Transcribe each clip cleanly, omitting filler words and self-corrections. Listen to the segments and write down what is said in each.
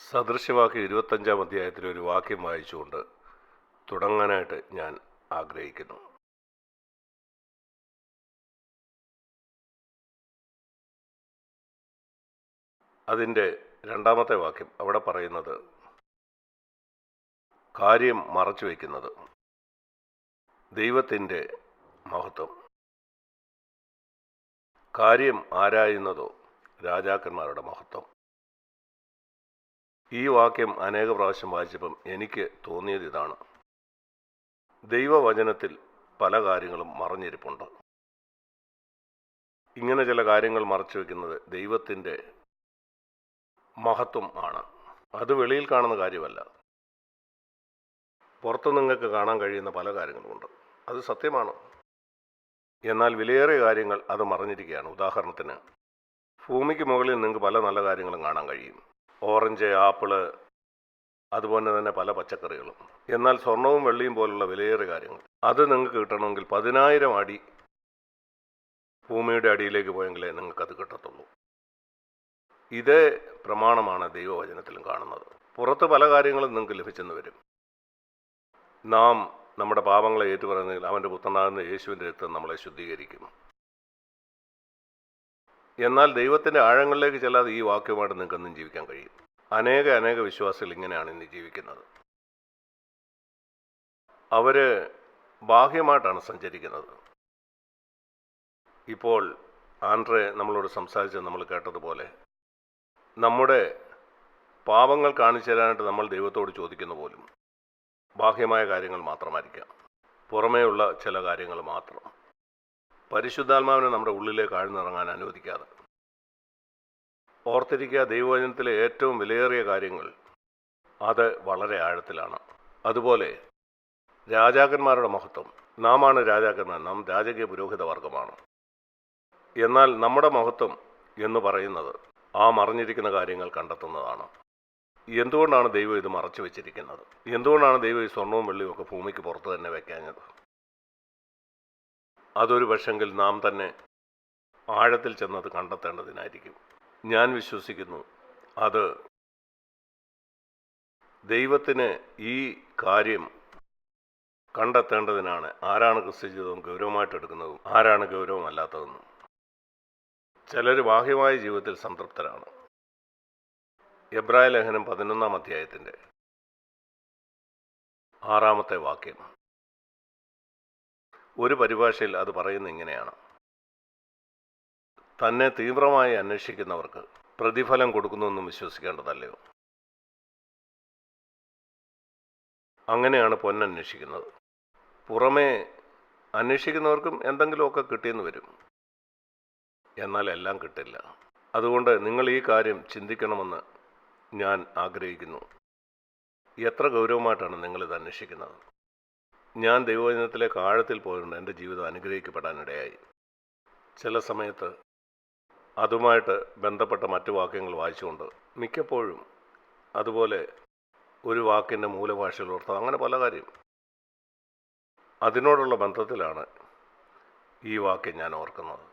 സദൃശവാക്യം 25-ാം അധ്യായത്തിലെ ഒരു വാക്യം വായിച്ചുകൊണ്ട് തുടങ്ങാനായിട്ട് ഞാൻ ആഗ്രഹിക്കുന്നു. അതിൻ്റെ 2-ാമത്തെ വാക്യം അവിടെ പറയുന്നത് കാര്യം മറച്ചു വയ്ക്കുന്നത് ദൈവത്തിൻ്റെ മഹത്വം, കാര്യം ആരായുന്നതോ രാജാക്കന്മാരുടെ മഹത്വം. ഈ വാക്യം അനേക പ്രാവശ്യം വായിച്ചപ്പം എനിക്ക് തോന്നിയത് ഇതാണ്: ദൈവവചനത്തിൽ പല കാര്യങ്ങളും മറഞ്ഞിരിപ്പുണ്ട്. ഇങ്ങനെ ചില കാര്യങ്ങൾ മറച്ചു വയ്ക്കുന്നത് ദൈവത്തിൻ്റെ മഹത്വം ആണ്. അത് വെളിയിൽ കാണുന്ന കാര്യമല്ല, പുറത്ത് നിങ്ങൾക്ക് കാണാൻ കഴിയുന്ന പല കാര്യങ്ങളുമുണ്ട്. അത് സത്യമാണ്. എന്നാൽ വിലയേറിയ കാര്യങ്ങൾ അത് മറഞ്ഞിരിക്കുകയാണ്. ഉദാഹരണത്തിന്, ഭൂമിക്ക് മുകളിൽ നിങ്ങൾക്ക് പല നല്ല കാര്യങ്ങളും കാണാൻ കഴിയും. ഓറഞ്ച്, ആപ്പിള്, അതുപോലെ തന്നെ പല പച്ചക്കറികളും. എന്നാൽ സ്വർണവും വെള്ളിയും പോലുള്ള വിലയേറിയ കാര്യങ്ങൾ അത് നിങ്ങൾക്ക് കിട്ടണമെങ്കിൽ 10,000 അടി ഭൂമിയുടെ അടിയിലേക്ക് പോയെങ്കിലേ നിങ്ങൾക്കത് കിട്ടത്തുള്ളൂ. ഇതേ പ്രമാണമാണ് ദൈവവചനത്തിലും കാണുന്നത്. പുറത്ത് പല കാര്യങ്ങളും നിങ്ങൾക്ക് ലഭിച്ചെന്ന് വരും. നാം നമ്മുടെ പാപങ്ങളെ ഏറ്റുപറയുന്നതിൽ അവൻ്റെ പുത്രനാകുന്ന യേശുവിൻ്റെ രക്തം നമ്മളെ ശുദ്ധീകരിക്കും. എന്നാൽ ദൈവത്തിൻ്റെ ആഴങ്ങളിലേക്ക് ചെല്ലാതെ ഈ വാക്യമായിട്ട് നിങ്ങൾക്കൊന്നും ജീവിക്കാൻ കഴിയും. അനേക വിശ്വാസികൾ ഇങ്ങനെയാണ് ഇന്ന് ജീവിക്കുന്നത്. അവർ ബാഹ്യമായിട്ടാണ് സഞ്ചരിക്കുന്നത്. ഇപ്പോൾ ആൻഡ്രേ നമ്മളോട് സംസാരിച്ചത് നമ്മൾ കേട്ടതുപോലെ, നമ്മുടെ പാപങ്ങൾ കാണിച്ചു തരാനായിട്ട് നമ്മൾ ദൈവത്തോട് ചോദിക്കുന്ന പോലും ബാഹ്യമായ കാര്യങ്ങൾ മാത്രമായിരിക്കാം, പുറമേയുള്ള ചില കാര്യങ്ങൾ മാത്രം. പരിശുദ്ധാത്മാവിനെ നമ്മുടെ ഉള്ളിലേക്ക് ആഴ്ന്നിറങ്ങാൻ അനുവദിക്കാതെ. ഓർത്തിരിക്കുക, ദൈവവചനത്തിലെ ഏറ്റവും വിലയേറിയ കാര്യങ്ങൾ അത് വളരെ ആഴത്തിലാണ്. അതുപോലെ രാജാക്കന്മാരുടെ മഹത്വം. നാമാണ് രാജാക്കന്മാർ, നാം രാജകീയ പുരോഹിത വർഗമാണ്. എന്നാൽ നമ്മുടെ മഹത്വം എന്ന് പറയുന്നത് ആ മറഞ്ഞിരിക്കുന്ന കാര്യങ്ങൾ കണ്ടെത്തുന്നതാണ്. എന്തുകൊണ്ടാണ് ദൈവം ഇത് മറച്ചു വെച്ചിരിക്കുന്നത്? എന്തുകൊണ്ടാണ് ദൈവം ഈ സ്വർണവും വെള്ളിയും ഒക്കെ ഭൂമിക്ക് പുറത്ത് തന്നെ വെക്കാഞ്ഞത്? അതൊരു പക്ഷെങ്കിൽ നാം തന്നെ ആഴത്തിൽ ചെന്നത് കണ്ടെത്തേണ്ടതിനായിരിക്കും. ഞാൻ വിശ്വസിക്കുന്നു അത് ദൈവത്തിന് ഈ കാര്യം കണ്ടെത്തേണ്ടതിനാണ്. ആരാണ് ക്രിസ്തു ജീവിതം ഗൗരവമായിട്ട് എടുക്കുന്നതും ആരാണ് ഗൗരവമല്ലാത്തതെന്നും. ചിലർ ബാഹ്യമായ ജീവിതത്തിൽ സംതൃപ്തരാണ്. എബ്രായ ലേഖനം 11-ാം അധ്യായത്തിൻ്റെ 6-ാമത്തെ വാക്യം ഒരു പരിഭാഷയിൽ അത് പറയുന്നത് ഇങ്ങനെയാണ്: തന്നെ തീവ്രമായി അന്വേഷിക്കുന്നവർക്ക് പ്രതിഫലം കൊടുക്കുന്നുവെന്നും വിശ്വസിക്കേണ്ടതല്ലയോ? അങ്ങനെയാണ് പൊന്നന്വേഷിക്കുന്നത്. പുറമേ അന്വേഷിക്കുന്നവർക്കും എന്തെങ്കിലുമൊക്കെ കിട്ടിയെന്ന് വരും, എന്നാൽ എല്ലാം കിട്ടില്ല. അതുകൊണ്ട് നിങ്ങൾ ഈ കാര്യം ചിന്തിക്കണമെന്ന് ഞാൻ ആഗ്രഹിക്കുന്നു. എത്ര ഗൗരവമായിട്ടാണ് നിങ്ങളിത് അന്വേഷിക്കുന്നത്? ഞാൻ ദൈവവചനത്തിലേക്ക് ആഴത്തിൽ പോയതുകൊണ്ട് എൻ്റെ ജീവിതം അനുഗ്രഹിക്കപ്പെടാനിടയായി. ചില സമയത്ത് അതുമായിട്ട് ബന്ധപ്പെട്ട മറ്റു വാക്യങ്ങൾ വായിച്ചുകൊണ്ട് മിക്കപ്പോഴും അതുപോലെ ഒരു വാക്കിൻ്റെ മൂലഭാഷയിൽ ഓർത്തം, അങ്ങനെ പല കാര്യം അതിനോടുള്ള ബന്ധത്തിലാണ് ഈ വാക്യം ഞാൻ ഓർക്കുന്നത്.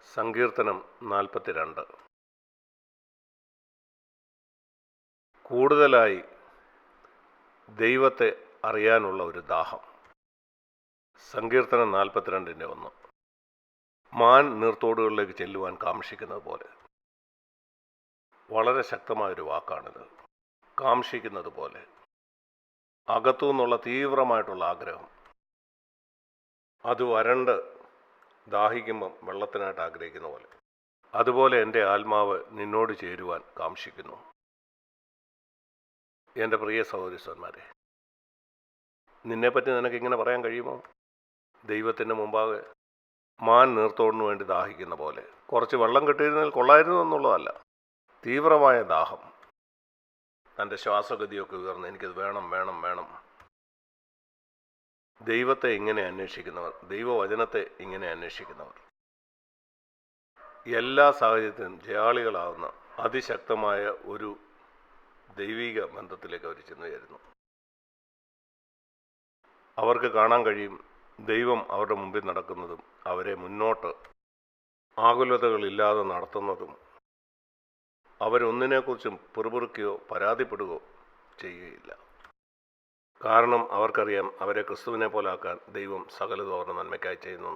സങ്കീർത്തനം 42. കൂടുതലായി ദൈവത്തെ അറിയാനുള്ള ഒരു ദാഹം. സങ്കീർത്തനം 42-ന്റെ 1. മാൻ നീർത്തോടുകളിലേക്ക് ചെല്ലുവാൻ കാംക്ഷിക്കുന്നത് പോലെ. വളരെ ശക്തമായൊരു വാക്കാണിത്. കാംക്ഷിക്കുന്നത് പോലെ, അകത്തു നിന്നുള്ള തീവ്രമായിട്ടുള്ള ആഗ്രഹം. അത് വരണ്ട് ദാഹിക്കുമ്പം വെള്ളത്തിനായിട്ട് ആഗ്രഹിക്കുന്ന പോലെ. അതുപോലെ എൻ്റെ ആത്മാവ് നിന്നോട് ചേരുവാൻ കാംക്ഷിക്കുന്നു. എൻ്റെ പ്രിയ സഹോദരീസന്മാരെ, നിന്നെപ്പറ്റി നിനക്കിങ്ങനെ പറയാൻ കഴിയുമോ? ദൈവത്തിൻ്റെ മുമ്പാകെ മാൻ നീർത്തോടിന് വേണ്ടി ദാഹിക്കുന്ന പോലെ. കുറച്ച് വെള്ളം കിട്ടിയിരുന്നതിൽ കൊള്ളായിരുന്നു എന്നുള്ളതല്ല, തീവ്രമായ ദാഹം. തൻ്റെ ശ്വാസഗതിയൊക്കെ ഉയർന്ന് എനിക്കത് വേണം വേണം വേണം. ദൈവത്തെ ഇങ്ങനെ അന്വേഷിക്കുന്നവർ, ദൈവവചനത്തെ ഇങ്ങനെ അന്വേഷിക്കുന്നവർ എല്ലാ സാഹചര്യത്തിലും ജയാളികളാവുന്ന അതിശക്തമായ ഒരു ദൈവിക ബന്ധത്തിലേക്ക് അവർ ചെന്നു ചേരുന്നു. അവർക്ക് കാണാൻ കഴിയും ദൈവം അവരുടെ മുമ്പിൽ നടക്കുന്നതും അവരെ മുന്നോട്ട് ആകുലതകളില്ലാതെ നടത്തുന്നതും അവരൊന്നിനെക്കുറിച്ചും പിറുപിറുക്കുകയോ പരാതിപ്പെടുകയോ ചെയ്യുകയില്ല. കാരണം അവർക്കറിയാം അവരെ ക്രിസ്തുവിനെ പോലാക്കാൻ ദൈവം സകലതും അവരുടെ നന്മയ്ക്കായി ചെയ്യുന്നു.